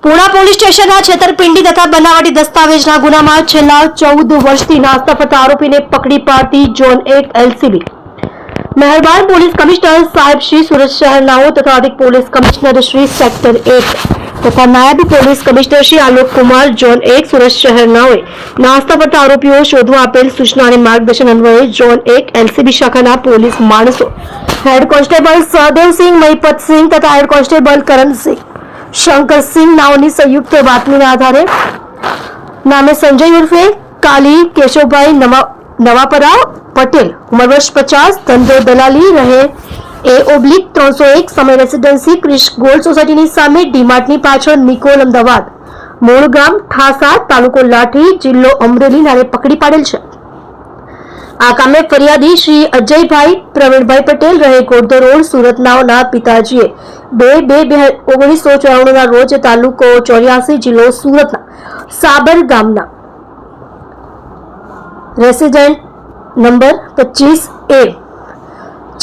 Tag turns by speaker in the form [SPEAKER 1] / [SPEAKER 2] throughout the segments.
[SPEAKER 1] Puna police સ્ટેશનના છેતરપિંડી તથા બનાવટી દસ્તાવેજના ગુનામાં છેલ્લા 14 વર્ષથી નાસ્તા ફરતા આરોપીને પકડી પાડતી ઝોન 1 એલસીબી મહેરબાન પોલીસ કમિશનર સાહેબ શ્રી સુરત શહેરનાઓ તથા અધિક પોલીસ કમિશનર શ્રી સેક્ટર 1 તથા નાયબ police commissioner Shri Alok Kumar zone 1 Surat શહેરનાઓએ નાસ્તા ફરતા આરોપીઓ શોધવા આપેલ સૂચના અને માર્ગદર્શન અન્વયે ઝોન 1 એલસીબી શાખાના પોલીસ માણસો હેડ કોન્સ્ટેબલ સહદેવસિંહ મહિપતસિંહ તથા હેડ કોન્સ્ટેબલ કરણસિંહ શંકરસિંહ નાઓની સંયુક્ત બાતમીના આધારે નામે સંજય ઉર્ફે કાલી કેશવભાઈ નવાપરા પટેલ ઉંમર વર્ષ 50 ધંધો દલાલી રહે A/301 સમય રેસિડેન્સી ક્રિશ ગોલ્ડ સોસાયટીની સામે ડીમાર્ટની પાછળ નિકોલ અમદાવાદ મૂળ ગામ ઠાસા તાલુકો લાઠી જિલ્લો અમરેલી નાને પકડી પાડેલ છે। આ કામે ફરિયાદી શ્રી અજયભાઈ પ્રવીણભાઈ પટેલ રહે ગોડધર રોડ સુરત નાઓના પિતાજીએ 2/2/1994 ના રોજ તાલુકો 84 જિલ્લો સુરતના સાબર ગામના રેસિડેન્ટ નંબર 25A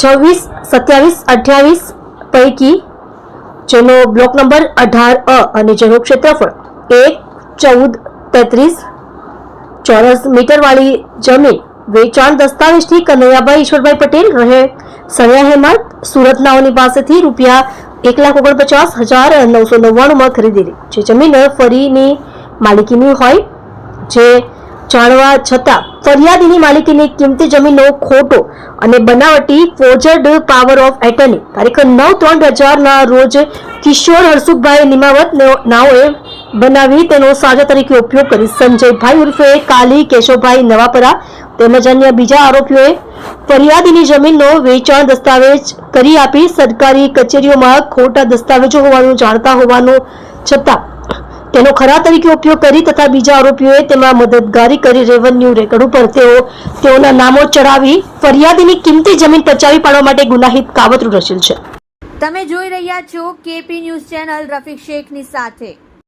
[SPEAKER 1] 26 27 28 પૈકી જેનો બ્લોક નંબર 18A અને જેનું ક્ષેત્રફળ 1/14-33 ચોરસ મીટર વાળી જમીન વેચાણ દસ્તાવેજથી કનૈયાભાઈ ઈશ્વરભાઈ પટેલ રહે સરિયા હેમત સુરતનાઓની પાસેથી રૂપિયા 1,49,999 માં ખરીદેલી જે જમીન ફરીની માલિકીની હોય જે જાણવા છતાં ફરિયાદીની માલિકીની કિંમતી જમીનનો ખોટો અને બનાવટી ફોર્જર્ડ પાવર ઓફ એટર્ની તારીખ 9/3/2000 ના રોજ કિશોર હરસુખભાઈ નિમાવત નાઓએ બનાવી તેનો સાજા તરીકે ઉપયોગ કરી સંજયભાઈ ઉર્ફે કાલી કેશવભાઈ નવાપરા તેમજ અન્ય બીજા આરોપીઓએ ફરિયાદીની જમીનનો વેચાણ દસ્તાવેજ કરી આપી સરકારી કચેરીઓમાં ખોટા દસ્તાવેજો હોવાનું જાણતા હોવાનું છતાં તેનો ખરા તરીકે ઉપયોગ કરી તથા બીજા આરોપીઓએ તેમાં મદદગારી કરી રેવન્યુ રેકર્ડ ઉપર તેઓના નામો ચડાવી ફરિયાદીની કિંમતી જમીન પચાવી પાડવા માટે ગુનાહિત કાવતરું રચેલ છે।
[SPEAKER 2] તમે જોઈ રહ્યા છો કેપી ન્યૂઝ ચેનલ રફીક શેખની સાથે।